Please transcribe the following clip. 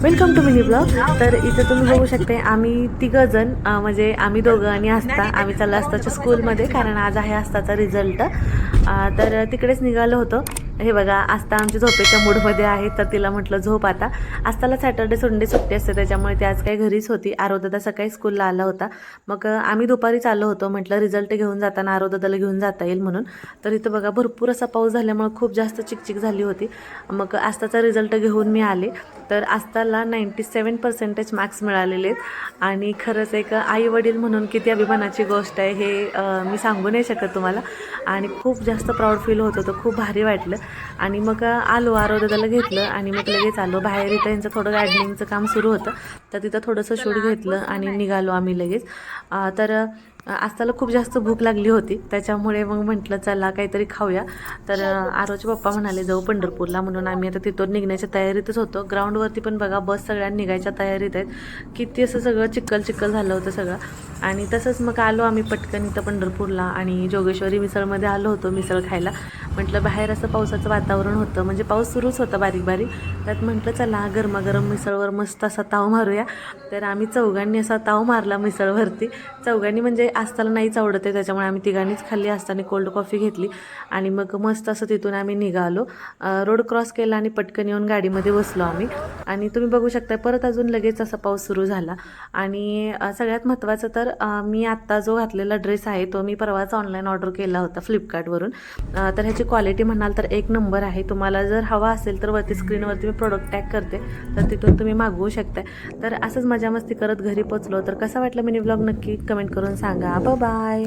Welcome to mini blog. तर इथं तुम्ही बघू शकता आम्ही तिघंजण म्हणजे आम्ही दोघं आणि आस्था आम्ही चाललो आस्थाच्या स्कूलमध्ये, कारण आज आहे आस्थाचा रिझल्ट. तर तिकडेच निघालो होतो. हे बघा, आस्था आमची झोपेच्या मूडमध्ये आहे, तर तिला म्हटलं झोप आता. आस्थाला सॅटर्डे संडे सुट्टी असते, त्याच्यामुळे ती आज काही घरीच होती. आरोदादा सकाळी स्कूलला आला होता. मग आम्ही दुपारीच आलो होतो. म्हटलं रिझल्ट घेऊन जाताना आरोदादाला घेऊन जाता येईल म्हणून. तर इथं बघा भरपूर असा पाऊस झाल्यामुळे खूप जास्त चिकचिक झाली होती. मग आस्थाचा रिझल्ट घेऊन मी आले. तर आस्थाला 97% मार्क्स मिळालेले आहेत आणि खरंच एक आई वडील म्हणून किती अभिमानाची गोष्ट आहे हे मी सांगू नाही शकत तुम्हाला. आणि खूप जास्त प्राऊड फील होत होतं, खूप भारी वाटलं. आणि मग आलो, आरोदादाला घेतलं आणि मग लगेच आलो बाहेर. इथं यांचं थोडं गार्डनिंगचं काम सुरू होतं, तर तिथं थोडंसं शूट घेतलं आणि निघालो आम्ही लगेच. तर आस्थाला खूप जास्त भूक लागली होती, त्याच्यामुळे मग म्हटलं चला काहीतरी खाऊया. तर आरोचे पप्पा म्हणाले जाऊ पंढरपूरला, म्हणून आम्ही आता तिथून निघण्याच्या तयारीतच होतो. ग्राउंडवरती पण बघा बस सगळ्या निघायच्या तयारीत आहेत. किती असं सगळं चिक्कल चिक्कल झालं होतं सगळं. आणि तसंच मग आलो आम्ही पटकन इथं पंढरपूरला आणि जोगेश्वरी मिसळमध्ये आलो होतो मिसळ खायला. म्हटलं बाहेर असं पावसाचं वातावरण होतं, म्हणजे पाऊस सुरूच होता बारीक बारीक. त्यात म्हटलं चला गरमागरम मिसळवर मस्त असा ताव मारूया. तर आम्ही चौघांनी असा ताव मारला मिसळवरती. चौघांनी म्हणजे आस्थाला नाहीच आवडत आहे, त्याच्यामुळे आम्ही तिघांनीच खाल्ली. आस्थाने कोल्ड कॉफी घेतली आणि मग मस्त असं तिथून आम्ही निघालो. रोड क्रॉस केला आणि पटकन येऊन गाडीमध्ये बसलो आम्ही. आणि तुम्ही बघू शकता परत अजून लगेच असा पाऊस सुरू झाला. आणि सगळ्यात महत्त्वाचं तर मी आत्ता जो घातलेला ड्रेस आहे तो मी परवाच ऑनलाईन ऑर्डर केला होता फ्लिपकार्टवरून. तर ह्याची क्वालिटी म्हणाल तर एक नंबर आहे. तुम्हाला जर हवा असेल तर वरती स्क्रीनवरती मी प्रोडक्ट टॅग करते, तर तिथून तुम्ही मागवू शकता. तर असंच मजा मस्ती करत घरी पोचलो. तर कसा वाटला मिनी ब्लॉग नक्की कमेंट करून सांगा. बाय.